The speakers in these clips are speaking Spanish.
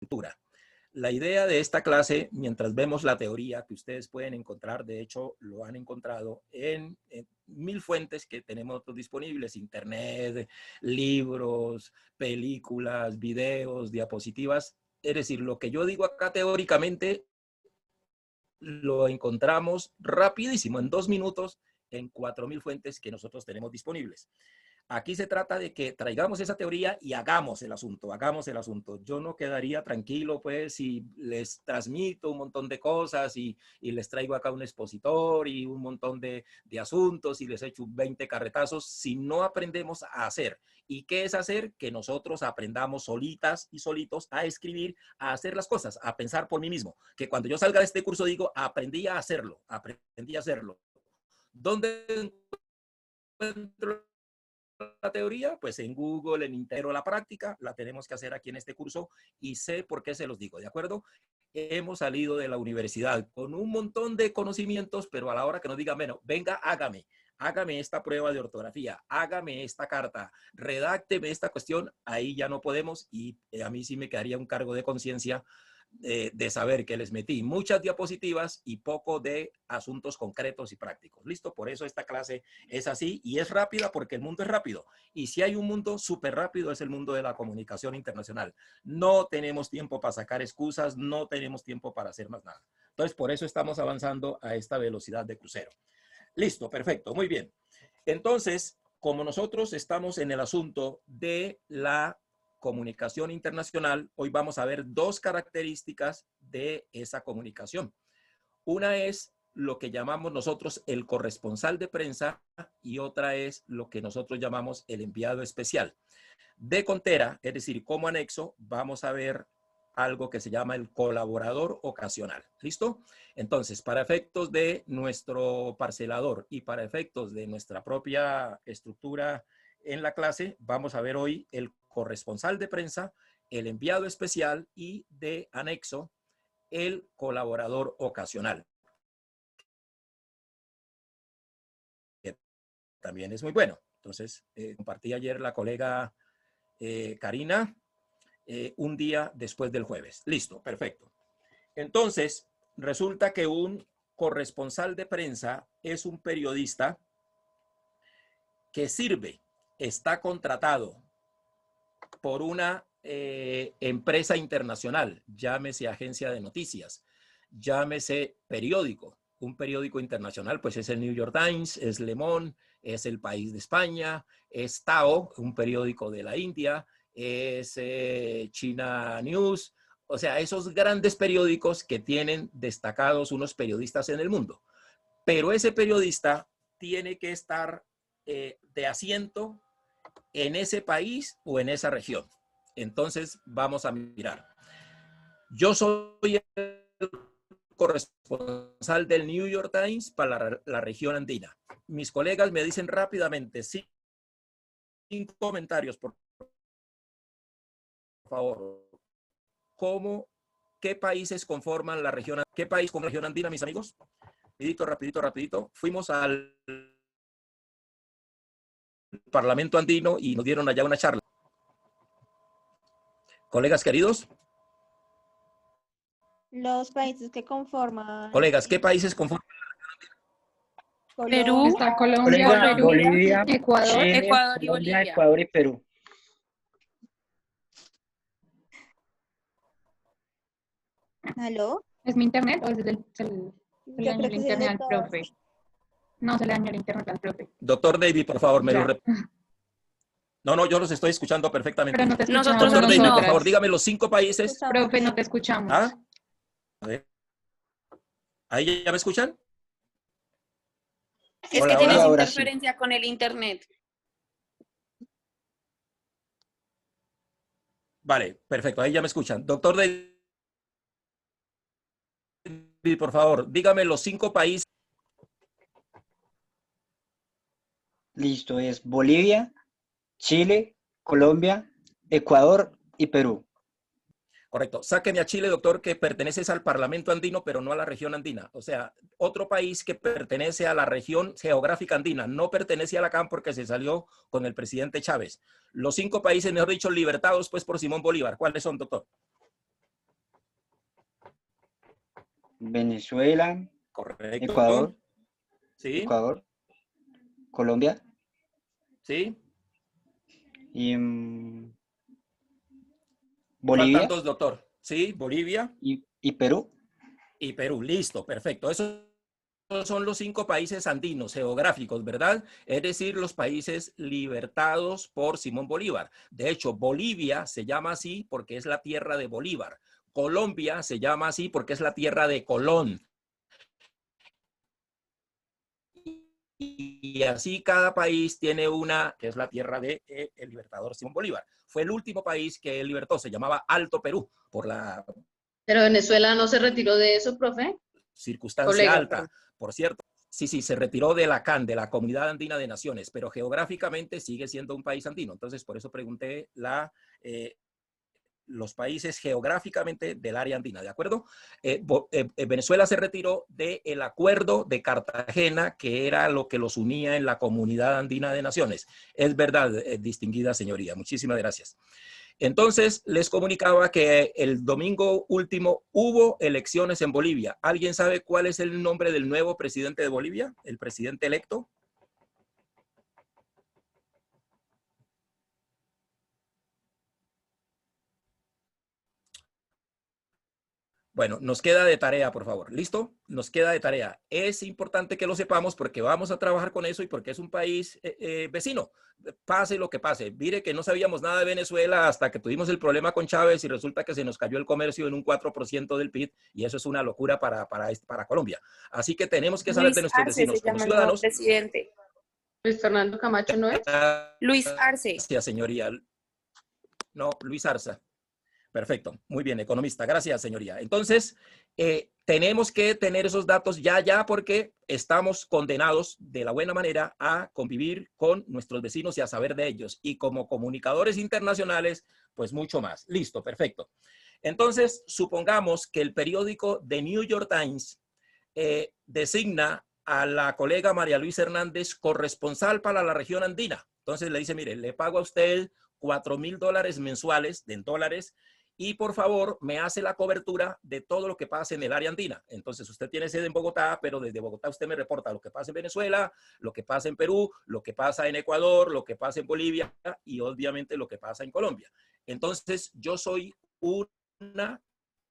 cultura. La idea de esta clase, mientras vemos la teoría que ustedes pueden encontrar, de hecho lo han encontrado en 1000 fuentes que tenemos disponibles, internet, libros, películas, videos, diapositivas. Es decir, lo que yo digo acá teóricamente lo encontramos rapidísimo, en 2 minutos, en 4000 fuentes que nosotros tenemos disponibles. Aquí se trata de que traigamos esa teoría y hagamos el asunto, hagamos el asunto. Yo no quedaría tranquilo, pues, si les transmito un montón de cosas y les traigo acá un expositor y un montón de asuntos y les echo 20 carretazos, si no aprendemos a hacer. ¿Y qué es hacer? Que nosotros aprendamos solitas y solitos a escribir, a hacer las cosas, a pensar por mí mismo. Que cuando yo salga de este curso digo, aprendí a hacerlo, aprendí a hacerlo. ¿Dónde encuentro la teoría? Pues en Google, en Internet, la práctica la tenemos que hacer aquí en este curso y sé por qué se los digo, ¿de acuerdo? Hemos salido de la universidad con un montón de conocimientos, pero a la hora que nos digan, bueno, venga, hágame esta prueba de ortografía, hágame esta carta, redácteme esta cuestión, ahí ya no podemos y a mí sí me quedaría un cargo de conciencia de saber que les metí muchas diapositivas y poco de asuntos concretos y prácticos. ¿Listo? Por eso esta clase es así y es rápida porque el mundo es rápido. Y si hay un mundo súper rápido es el mundo de la comunicación internacional. No tenemos tiempo para sacar excusas, no tenemos tiempo para hacer más nada. Entonces, por eso estamos avanzando a esta velocidad de crucero. Listo, perfecto, muy bien. Entonces, como nosotros estamos en el asunto de la comunicación internacional, hoy vamos a ver 2 características de esa comunicación. Una es lo que llamamos nosotros el corresponsal de prensa y otra es lo que nosotros llamamos el enviado especial. De contera, es decir, como anexo, vamos a ver algo que se llama el colaborador ocasional. ¿Listo? Entonces, para efectos de nuestro parcelador y para efectos de nuestra propia estructura en la clase, vamos a ver hoy el corresponsal de prensa, el enviado especial y de anexo, el colaborador ocasional. Que también es muy bueno. Entonces, compartí ayer la colega Karina, un día después del jueves. Listo, perfecto. Entonces, resulta que un corresponsal de prensa es un periodista que sirve, está contratado por una empresa internacional, llámese agencia de noticias, llámese periódico. Un periódico internacional, pues es el New York Times, es Le Monde, es El País de España, es Tao, un periódico de la India, es China News, o sea, esos grandes periódicos que tienen destacados unos periodistas en el mundo. Pero ese periodista tiene que estar de asiento en ese país o en esa región. Entonces, vamos a mirar. Yo soy el corresponsal del New York Times para la región andina. Mis colegas me dicen rápidamente, 5 comentarios, por favor. ¿Qué países conforman la región? ¿Qué país con la región andina, mis amigos? Rapidito. Fuimos al Parlamento andino y nos dieron allá una charla. Colegas queridos. Los países que conforman... Colegas, ¿qué países conforman? Perú, Está Colombia, Perú, Bolivia, Ecuador, Chile, Ecuador y Colombia, Bolivia. Ecuador y Perú. ¿Aló? ¿Es mi internet o es se le Yo dañó creo el que es el internet de al todos. profe? No, se le dañó el internet al profe. Doctor David, por favor, me lo Ya. repite. No, yo los estoy escuchando perfectamente. Pero no te escuchamos Nosotros Doctor aquí David, no. por favor, dígame los 5 países. Escuchamos Profe, no bien. te escuchamos. ¿Ah? A ver. ¿Ahí ya me escuchan? Es Hola, que tienes hola. ahora interferencia con el internet. Vale, perfecto, ahí ya me escuchan. Doctor David, por favor, dígame los 5 países. Listo, es Bolivia, Chile, Colombia, Ecuador y Perú. Correcto. Sáqueme a Chile, doctor, que pertenece al Parlamento andino, pero no a la región andina. O sea, otro país que pertenece a la región geográfica andina, no pertenece a la CAM porque se salió con el presidente Chávez. Los 5 países, mejor dicho, libertados pues por Simón Bolívar. ¿Cuáles son, doctor? Venezuela, Correcto. Ecuador, Sí, Ecuador, Colombia sí. y Faltan Bolivia dos, doctor. Sí, Bolivia y Perú. y Perú. Listo, perfecto. Esos son los 5 países andinos geográficos, ¿verdad? Es decir, los países libertados por Simón Bolívar. De hecho, Bolivia se llama así porque es la tierra de Bolívar. Colombia se llama así porque es la tierra de Colón. Y así cada país tiene una, que es la tierra de el libertador Simón Bolívar. Fue el último país que él libertó, se llamaba Alto Perú, por la Pero Venezuela no se retiró de eso, profe. circunstancia Colega, perdón. alta, por cierto. Sí, sí, se retiró de la CAN, de la Comunidad Andina de Naciones, pero geográficamente sigue siendo un país andino. Entonces, por eso pregunté los países geográficamente del área andina, ¿de acuerdo? Venezuela se retiró del acuerdo de Cartagena, que era lo que los unía en la Comunidad Andina de Naciones. Es verdad, distinguida señoría. Muchísimas gracias. Entonces, les comunicaba que el domingo último hubo elecciones en Bolivia. ¿Alguien sabe cuál es el nombre del nuevo presidente de Bolivia? ¿El presidente electo? Bueno, nos queda de tarea, por favor. ¿Listo? Nos queda de tarea. Es importante que lo sepamos porque vamos a trabajar con eso y porque es un país vecino. Pase lo que pase. Mire que no sabíamos nada de Venezuela hasta que tuvimos el problema con Chávez y resulta que se nos cayó el comercio en un 4% del PIB y eso es una locura para Colombia. Así que tenemos que saber de Luis nuestros Arce vecinos se como llama el nuevo ciudadanos. presidente. Luis Fernando Camacho no es. Luis Arce. Gracias, señoría. No, Luis Arza. Perfecto, muy bien, economista. Gracias, señoría. Entonces, tenemos que tener esos datos ya, porque estamos condenados de la buena manera a convivir con nuestros vecinos y a saber de ellos. Y como comunicadores internacionales, pues mucho más. Listo, perfecto. Entonces, supongamos que el periódico The New York Times designa a la colega María Luisa Hernández corresponsal para la región andina. Entonces le dice, mire, le pago a usted $4,000 mensuales en dólares y por favor me hace la cobertura de todo lo que pasa en el área andina. Entonces usted tiene sede en Bogotá, pero desde Bogotá usted me reporta lo que pasa en Venezuela, lo que pasa en Perú, lo que pasa en Ecuador, lo que pasa en Bolivia y obviamente lo que pasa en Colombia. Entonces yo soy una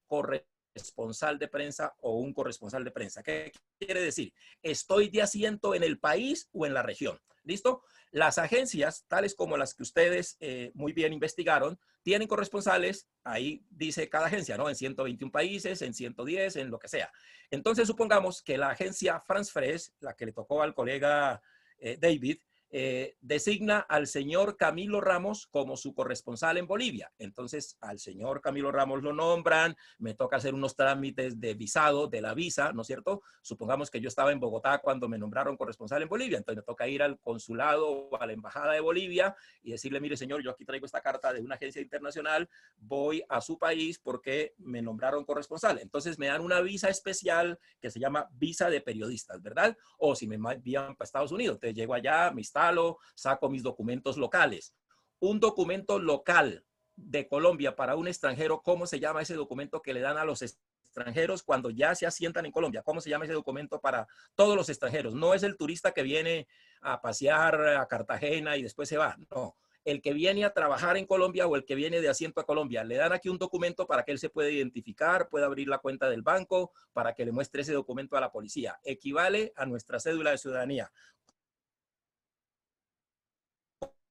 corresponsal de prensa o un corresponsal de prensa. ¿Qué quiere decir? Estoy de asiento en el país o en la región. ¿Listo? Las agencias, tales como las que ustedes muy bien investigaron, tienen corresponsales, ahí dice cada agencia, ¿no? En 121 países, en 110, en lo que sea. Entonces, supongamos que la agencia France Press, la que le tocó al colega David, designa al señor Camilo Ramos como su corresponsal en Bolivia. Entonces, al señor Camilo Ramos lo nombran, me toca hacer unos trámites de visado, de la visa, ¿no es cierto? Supongamos que yo estaba en Bogotá cuando me nombraron corresponsal en Bolivia, entonces me toca ir al consulado o a la embajada de Bolivia y decirle, mire señor, yo aquí traigo esta carta de una agencia internacional, voy a su país porque me nombraron corresponsal. Entonces me dan una visa especial que se llama visa de periodistas, ¿verdad? O si me envían para Estados Unidos, entonces llego allá, me saco mis documentos locales. Un documento local de Colombia para un extranjero, ¿cómo se llama ese documento que le dan a los extranjeros cuando ya se asientan en Colombia? ¿Cómo se llama ese documento para todos los extranjeros? No es el turista que viene a pasear a Cartagena y después se va, no. El que viene a trabajar en Colombia o el que viene de asiento a Colombia, le dan aquí un documento para que él se pueda identificar, pueda abrir la cuenta del banco, para que le muestre ese documento a la policía. Equivale a nuestra cédula de ciudadanía.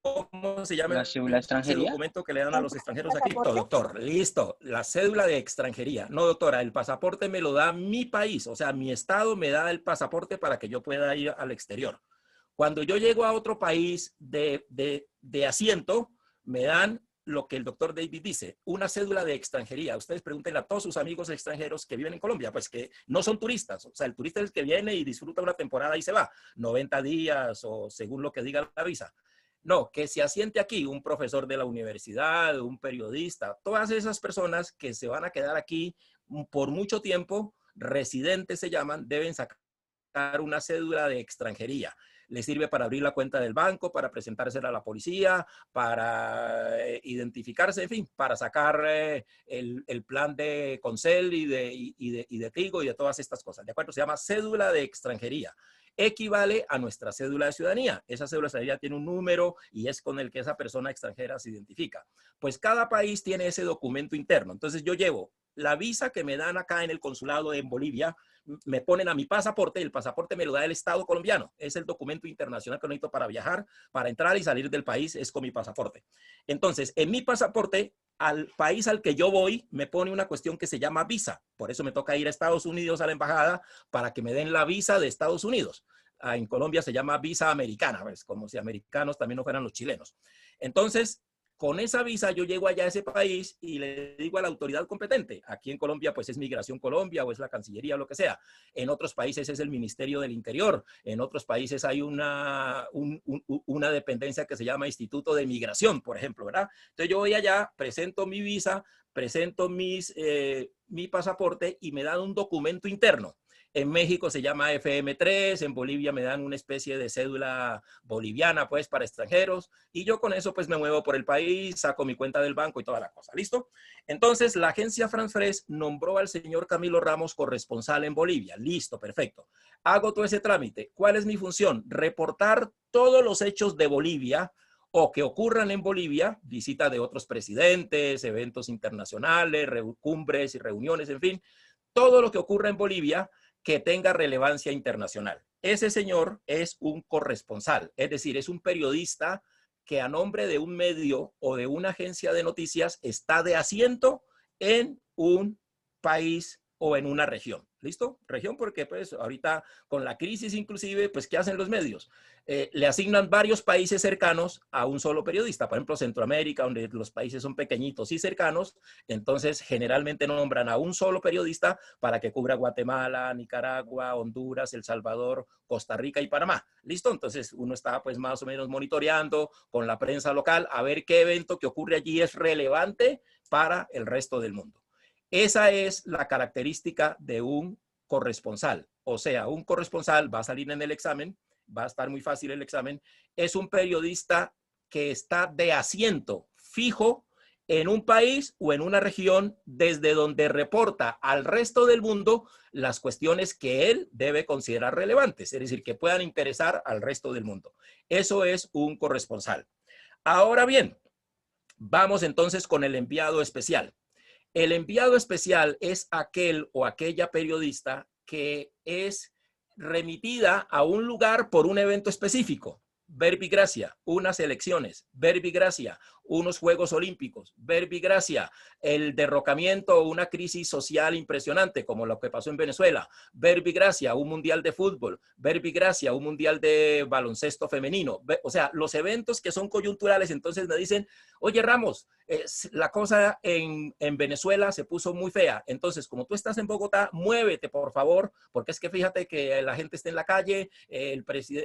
¿Cómo se llama La cédula de ese extranjería. documento que le dan a los extranjeros aquí? No, doctor, listo. La cédula de extranjería. No, doctora, el pasaporte me lo da mi país. O sea, mi estado me da el pasaporte para que yo pueda ir al exterior. Cuando yo llego a otro país de asiento, me dan lo que el doctor David dice, una cédula de extranjería. Ustedes pregúntenle a todos sus amigos extranjeros que viven en Colombia, pues que no son turistas. O sea, el turista es el que viene y disfruta una temporada y se va, 90 días o según lo que diga la visa. No, que se asiente aquí un profesor de la universidad, un periodista, todas esas personas que se van a quedar aquí por mucho tiempo, residentes se llaman, deben sacar una cédula de extranjería. Le sirve para abrir la cuenta del banco, para presentársela a la policía, para identificarse, en fin, para sacar el plan de Concel y de Tigo y de todas estas cosas. ¿De acuerdo? Se llama cédula de extranjería. Equivale a nuestra cédula de ciudadanía. Esa cédula de ciudadanía tiene un número y es con el que esa persona extranjera se identifica. Pues cada país tiene ese documento interno. Entonces yo llevo la visa que me dan acá en el consulado en Bolivia, me ponen a mi pasaporte, el pasaporte me lo da el Estado colombiano. Es el documento internacional que necesito para viajar, para entrar y salir del país, es con mi pasaporte. Entonces, en mi pasaporte, al país al que yo voy, me pone una cuestión que se llama visa. Por eso me toca ir a Estados Unidos a la embajada para que me den la visa de Estados Unidos. En Colombia se llama visa americana, pues, como si americanos también no fueran los chilenos. Entonces, con esa visa yo llego allá a ese país y le digo a la autoridad competente. Aquí en Colombia pues es Migración Colombia o es la Cancillería o lo que sea. En otros países es el Ministerio del Interior. En otros países hay una dependencia que se llama Instituto de Migración, por ejemplo, ¿verdad? Entonces yo voy allá, presento mi visa, presento mi pasaporte y me dan un documento interno. En México se llama FM3, en Bolivia me dan una especie de cédula boliviana, pues, para extranjeros, y yo con eso, pues, me muevo por el país, saco mi cuenta del banco y toda la cosa, ¿listo? Entonces, la agencia France Press nombró al señor Camilo Ramos corresponsal en Bolivia, listo, perfecto. Hago todo ese trámite. ¿Cuál es mi función? Reportar todos los hechos de Bolivia o que ocurran en Bolivia, visita de otros presidentes, eventos internacionales, cumbres y reuniones, en fin, todo lo que ocurra en Bolivia que tenga relevancia internacional. Ese señor es un corresponsal, es decir, es un periodista que a nombre de un medio o de una agencia de noticias está de asiento en un país o en una región. ¿Listo? Región porque pues ahorita con la crisis inclusive, pues ¿qué hacen los medios? Le asignan varios países cercanos a un solo periodista. Por ejemplo, Centroamérica, donde los países son pequeñitos y cercanos, entonces generalmente nombran a un solo periodista para que cubra Guatemala, Nicaragua, Honduras, El Salvador, Costa Rica y Panamá. ¿Listo? Entonces uno está pues más o menos monitoreando con la prensa local a ver qué evento que ocurre allí es relevante para el resto del mundo. Esa es la característica de un corresponsal. O sea, un corresponsal va a salir en el examen, va a estar muy fácil el examen, es un periodista que está de asiento fijo en un país o en una región desde donde reporta al resto del mundo las cuestiones que él debe considerar relevantes, es decir, que puedan interesar al resto del mundo. Eso es un corresponsal. Ahora bien, vamos entonces con el enviado especial. El enviado especial es aquel o aquella periodista que es remitida a un lugar por un evento específico. Verbigracia, unas elecciones. Verbigracia, unos Juegos Olímpicos. Verbigracia, el derrocamiento o una crisis social impresionante como lo que pasó en Venezuela. Verbigracia, un mundial de fútbol. Verbigracia, un mundial de baloncesto femenino. O sea, los eventos que son coyunturales, entonces me dicen, oye Ramos, la cosa en Venezuela se puso muy fea. Entonces, como tú estás en Bogotá, muévete, por favor, porque es que fíjate que la gente está en la calle,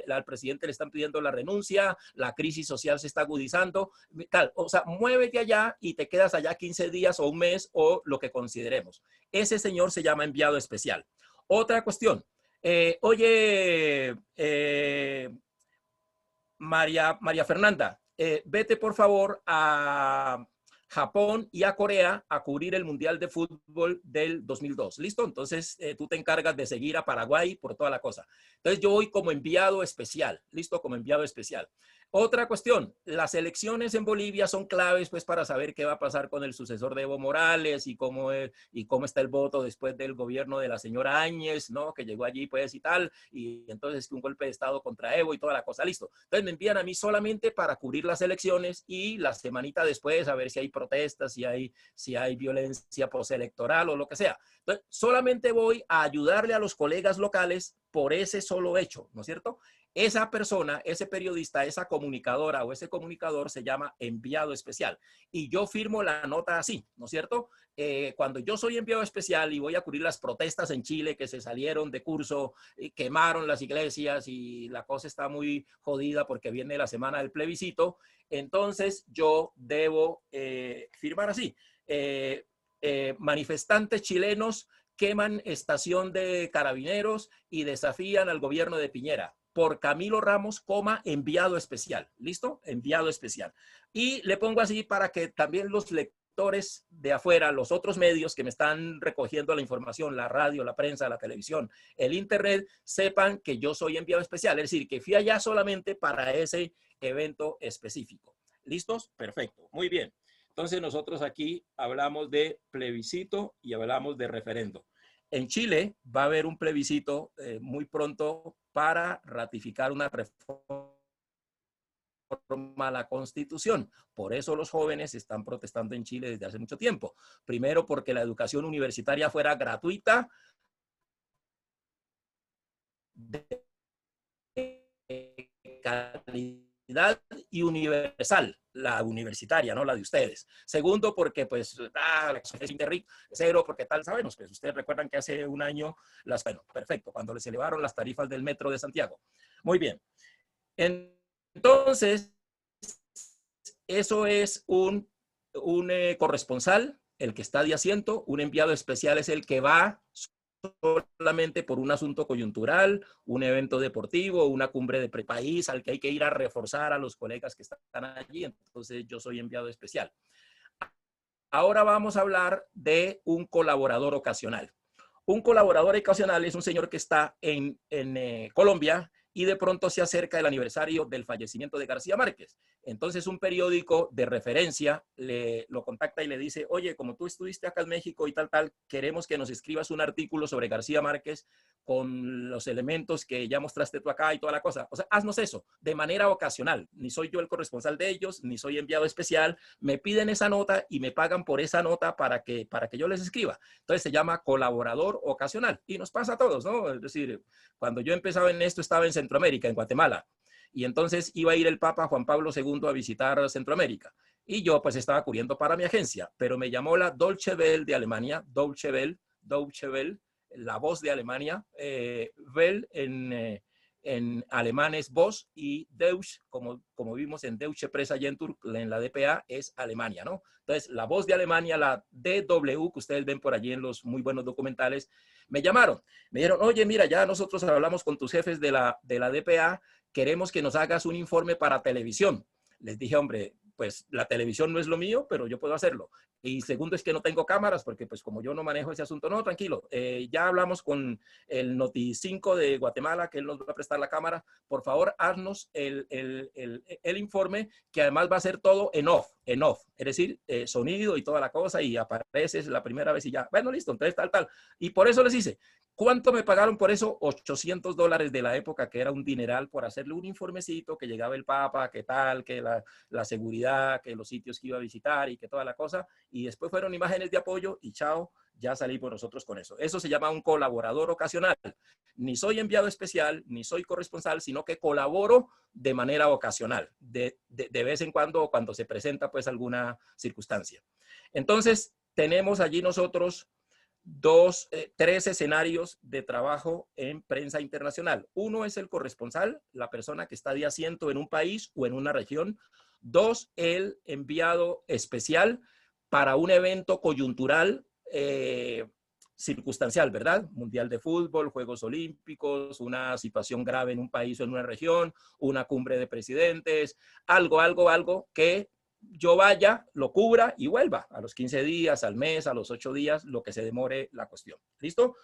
al presidente le están pidiendo la renuncia, la crisis social se está agudizando, tal. O sea, muévete allá y te quedas allá 15 días o un mes o lo que consideremos. Ese señor se llama enviado especial. Otra cuestión. Oye, María Fernanda, vete por favor a Japón y a Corea a cubrir el Mundial de Fútbol del 2002. ¿Listo? Entonces, tú te encargas de seguir a Paraguay por toda la cosa. Entonces, yo voy como enviado especial. ¿Listo? Como enviado especial. Otra cuestión, las elecciones en Bolivia son claves pues para saber qué va a pasar con el sucesor de Evo Morales y cómo está el voto después del gobierno de la señora Áñez, ¿no? Que llegó allí pues y tal, y entonces un golpe de estado contra Evo y toda la cosa, listo. Entonces me envían a mí solamente para cubrir las elecciones y la semanita después a ver si hay protestas, si hay violencia postelectoral o lo que sea. Entonces solamente voy a ayudarle a los colegas locales por ese solo hecho, ¿no es cierto? Esa persona, ese periodista, esa comunicadora o ese comunicador se llama enviado especial. Y yo firmo la nota así, ¿no es cierto? Cuando yo soy enviado especial y voy a cubrir las protestas en Chile que se salieron de curso, quemaron las iglesias y la cosa está muy jodida porque viene la semana del plebiscito, entonces yo debo firmar así. Manifestantes chilenos queman estación de carabineros y desafían al gobierno de Piñera. por Camilo Ramos, enviado especial. ¿Listo? Enviado especial. Y le pongo así para que también los lectores de afuera, los otros medios que me están recogiendo la información, la radio, la prensa, la televisión, el internet, sepan que yo soy enviado especial. Es decir, que fui allá solamente para ese evento específico. ¿Listos? Perfecto. Muy bien. Entonces nosotros aquí hablamos de plebiscito y hablamos de referendo. En Chile va a haber un plebiscito muy pronto para ratificar una reforma a la Constitución. Por eso los jóvenes están protestando en Chile desde hace mucho tiempo. Primero, porque la educación universitaria fuera gratuita, de calidad y universal, la universitaria, no la de ustedes. Segundo, porque pues, es Interric, cero, porque tal, sabemos, pues ustedes recuerdan que hace un año, bueno, perfecto, cuando les elevaron las tarifas del metro de Santiago. Muy bien. Entonces, eso es un corresponsal, el que está de asiento. Un enviado especial es el que va solamente por un asunto coyuntural, un evento deportivo, una cumbre de país al que hay que ir a reforzar a los colegas que están allí. Entonces, yo soy enviado especial. Ahora vamos a hablar de un colaborador ocasional. Un colaborador ocasional es un señor que está en Colombia y de pronto se acerca el aniversario del fallecimiento de García Márquez. Entonces un periódico de referencia lo contacta y le dice, oye, como tú estuviste acá en México y tal, queremos que nos escribas un artículo sobre García Márquez con los elementos que ya mostraste tú acá y toda la cosa. O sea, haznos eso de manera ocasional. Ni soy yo el corresponsal de ellos, ni soy enviado especial. Me piden esa nota y me pagan por esa nota para que yo les escriba. Entonces se llama colaborador ocasional y nos pasa a todos, ¿no? Es decir, cuando yo empezaba en esto estaba en Centroamérica, en Guatemala, y entonces iba a ir el Papa Juan Pablo II a visitar Centroamérica. Y yo pues estaba cubriendo para mi agencia, pero me llamó la Deutsche Welle de Alemania, Deutsche Welle, la voz de Alemania, Welle en alemán es voz y Deutsch, como vimos en Deutsche Presseagentur, en la DPA, es Alemania, ¿no? Entonces, la voz de Alemania, la DW, que ustedes ven por allí en los muy buenos documentales, me llamaron. Me dijeron, oye, mira, ya nosotros hablamos con tus jefes de la DPA, queremos que nos hagas un informe para televisión. Les dije, hombre, pues la televisión no es lo mío, pero yo puedo hacerlo. Y segundo es que no tengo cámaras, porque pues como yo no manejo ese asunto, no, tranquilo. Ya hablamos con el Noti5 de Guatemala, que él nos va a prestar la cámara. Por favor, haznos el informe, que además va a ser todo en off. Es decir, sonido y toda la cosa, y apareces la primera vez y ya. Bueno, listo, entonces tal. Y por eso les hice. ¿Cuánto me pagaron por eso? $800 de la época, que era un dineral, por hacerle un informecito, que llegaba el Papa, que tal, que la seguridad, que los sitios que iba a visitar y que toda la cosa. Y después fueron imágenes de apoyo y chao, ya salí por nosotros con eso. Eso se llama un colaborador ocasional. Ni soy enviado especial, ni soy corresponsal, sino que colaboro de manera ocasional, de vez en cuando se presenta pues alguna circunstancia. Entonces, tenemos allí nosotros tres escenarios de trabajo en prensa internacional. Uno es el corresponsal, la persona que está de asiento en un país o en una región. Dos, el enviado especial para un evento coyuntural circunstancial, ¿verdad? Mundial de fútbol, Juegos Olímpicos, una situación grave en un país o en una región, una cumbre de presidentes, algo que yo vaya, lo cubra y vuelva a los 15 días, al mes, a los 8 días, lo que se demore la cuestión. ¿Listo?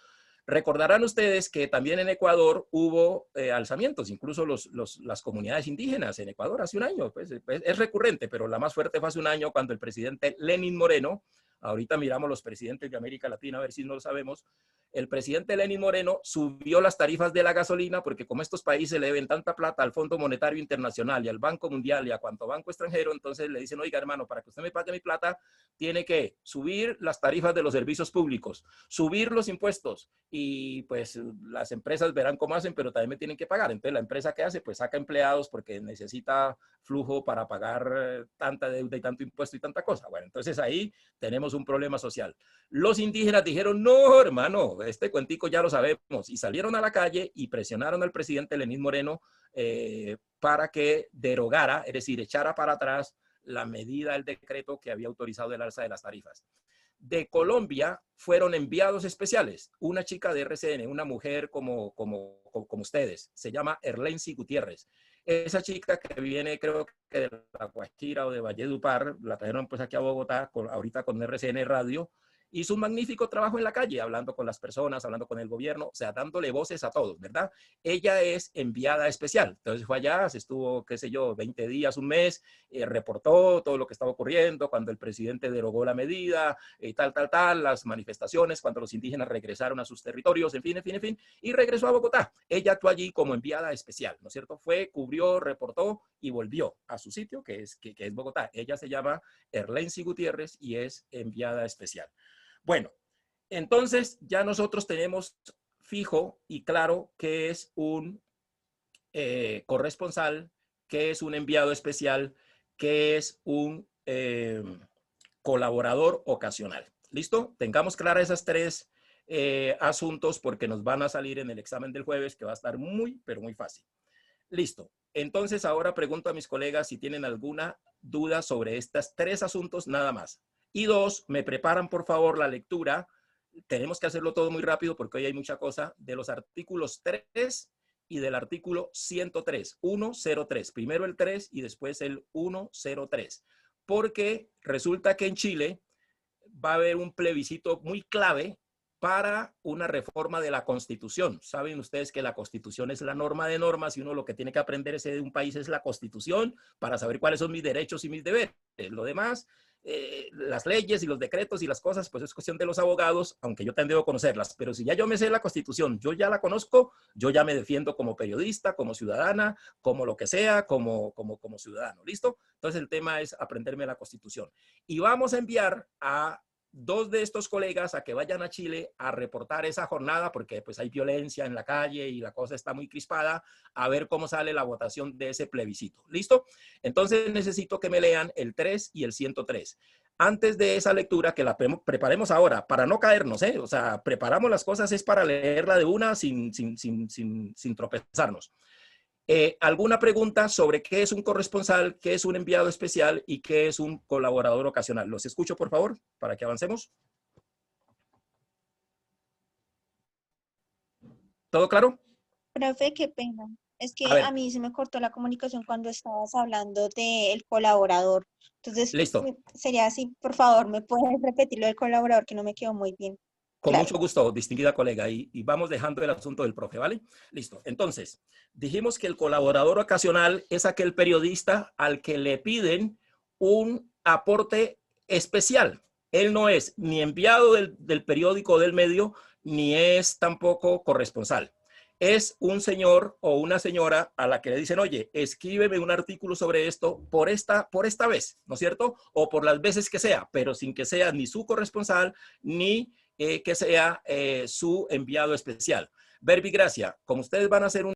Recordarán ustedes que también en Ecuador hubo alzamientos, incluso las comunidades indígenas en Ecuador hace un año. Pues, es recurrente, pero la más fuerte fue hace un año cuando el presidente Lenín Moreno, ahorita miramos los presidentes de América Latina a ver si no lo sabemos, el presidente Lenín Moreno subió las tarifas de la gasolina porque como estos países le deben tanta plata al Fondo Monetario Internacional y al Banco Mundial y a cuanto banco extranjero, entonces le dicen, oiga hermano, para que usted me pague mi plata, tiene que subir las tarifas de los servicios públicos, subir los impuestos y pues las empresas verán cómo hacen, pero también me tienen que pagar. Entonces la empresa que hace, pues saca empleados porque necesita flujo para pagar tanta deuda y tanto impuesto y tanta cosa. Bueno, entonces ahí tenemos un problema social. Los indígenas dijeron, no hermano, este cuentico ya lo sabemos, y salieron a la calle y presionaron al presidente Lenín Moreno para que derogara, es decir, echara para atrás la medida, el decreto que había autorizado el alza de las tarifas. de Colombia fueron enviados especiales. Una chica de RCN, una mujer como ustedes, se llama Erlency Gutiérrez. Esa chica que viene, creo que de La Guajira o de Valledupar, la trajeron pues aquí a Bogotá, ahorita con RCN Radio, hizo un magnífico trabajo en la calle, hablando con las personas, hablando con el gobierno, o sea, dándole voces a todos, ¿verdad? Ella es enviada especial. Entonces fue allá, se estuvo, qué sé yo, 20 días, un mes, reportó todo lo que estaba ocurriendo, cuando el presidente derogó la medida, las manifestaciones, cuando los indígenas regresaron a sus territorios, en fin, y regresó a Bogotá. Ella actuó allí como enviada especial, ¿no es cierto? Fue, cubrió, reportó y volvió a su sitio, que es Bogotá. Ella se llama Erlency Gutiérrez y es enviada especial. Bueno, entonces ya nosotros tenemos fijo y claro qué es un corresponsal, qué es un enviado especial, qué es un colaborador ocasional. ¿Listo? Tengamos claras esas tres asuntos porque nos van a salir en el examen del jueves, que va a estar muy, pero muy fácil. Listo. Entonces ahora pregunto a mis colegas si tienen alguna duda sobre estos tres asuntos nada más. Y dos, me preparan por favor la lectura. Tenemos que hacerlo todo muy rápido porque hoy hay mucha cosa, de los artículos 3 y del artículo 103, 103. Primero el 3 y después el 103. Porque resulta que en Chile va a haber un plebiscito muy clave para una reforma de la Constitución. Saben ustedes que la Constitución es la norma de normas y uno lo que tiene que aprender de un país es la Constitución para saber cuáles son mis derechos y mis deberes. Lo demás, las leyes y los decretos y las cosas, pues es cuestión de los abogados, aunque yo tendría que conocerlas. Pero si ya yo me sé la Constitución, yo ya la conozco, yo ya me defiendo como periodista, como ciudadana, como lo que sea, como ciudadano. ¿Listo? Entonces el tema es aprenderme la Constitución. Y vamos a enviar a dos de estos colegas a que vayan a Chile a reportar esa jornada, porque pues hay violencia en la calle y la cosa está muy crispada, a ver cómo sale la votación de ese plebiscito. ¿Listo? Entonces necesito que me lean el 3 y el 103. Antes de esa lectura, que la preparemos ahora, para no caernos, o sea, preparamos las cosas es para leerla de una sin tropezarnos. ¿Alguna pregunta sobre qué es un corresponsal, qué es un enviado especial y qué es un colaborador ocasional? Los escucho, por favor, para que avancemos. ¿Todo claro? Profe, qué pena. Es que A ver. a mí se me cortó la comunicación cuando estabas hablando del colaborador. Entonces, Listo. sería así, por favor, ¿me puedes repetir lo del colaborador que no me quedó muy bien? Con Claro. mucho gusto, distinguida colega, y vamos dejando el asunto del profe, ¿vale? Listo. Entonces, dijimos que el colaborador ocasional es aquel periodista al que le piden un aporte especial. Él no es ni enviado del periódico o del medio, ni es tampoco corresponsal. Es un señor o una señora a la que le dicen, oye, escríbeme un artículo sobre esto por esta vez, ¿no es cierto? O por las veces que sea, pero sin que sea ni su corresponsal, ni que sea su enviado especial. Verbigracia, como ustedes van a hacer un